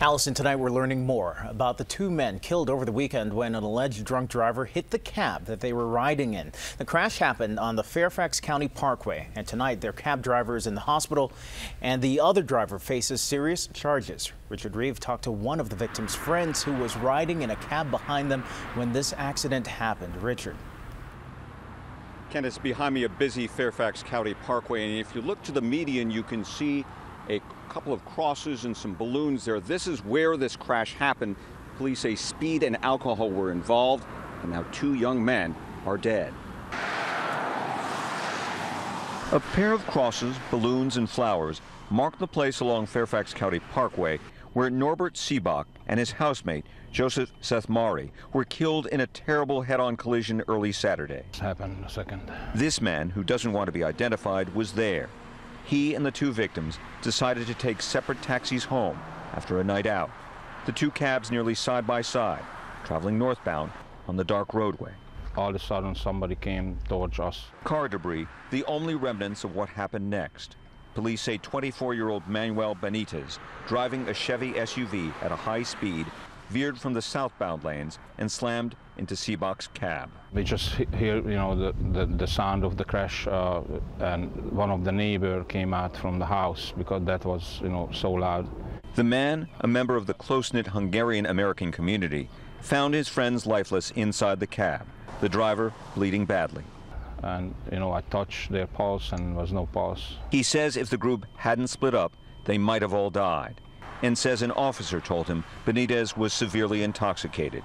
Allison, tonight we're learning more about the two men killed over the weekend when an alleged drunk driver hit the cab that they were riding in. The crash happened on the Fairfax County Parkway, and tonight their cab driver is in the hospital and the other driver faces serious charges. Richard Reeve talked to one of the victim's friends who was riding in a cab behind them when this accident happened. Richard. Candace, behind me a busy Fairfax County Parkway, and if you look to the median you can see a couple of crosses and some balloons there. This is where this crash happened. Police say speed and alcohol were involved, and now two young men are dead. A pair of crosses, balloons, and flowers mark the place along Fairfax County Parkway where Norbert Sebok and his housemate, Jozsef Szathmari, were killed in a terrible head-on collision early Saturday. This happened in a second. This man, who doesn't want to be identified, was there. He and the two victims decided to take separate taxis home after a night out. The two cabs nearly side by side, traveling northbound on the dark roadway. All of a sudden, somebody came towards us. Car debris, the only remnants of what happened next. Police say 24-year-old Manuel Benitez, driving a Chevy SUV at a high speed, veered from the southbound lanes and slammed into Sebok's cab. We just hear, the sound of the crash, and one of the neighbors came out from the house because that was, so loud. The man, a member of the close-knit Hungarian-American community, found his friends lifeless inside the cab, the driver bleeding badly. And, I touched their pulse and there was no pulse. He says if the group hadn't split up, they might have all died, and says an officer told him Benitez was severely intoxicated.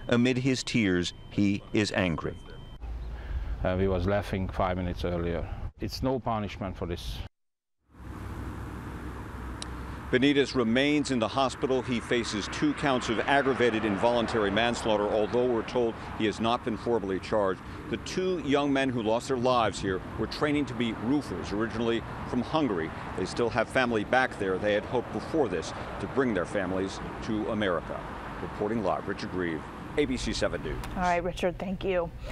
Amid his tears, he is angry. He was laughing 5 minutes earlier. It's no punishment for this. Benitez remains in the hospital. He faces 2 counts of aggravated involuntary manslaughter, although we're told he has not been formally charged. The 2 young men who lost their lives here were training to be roofers, originally from Hungary. They still have family back there. They had hoped before this to bring their families to America. Reporting live, Richard Reeve, ABC 7 News. All right, Richard, thank you.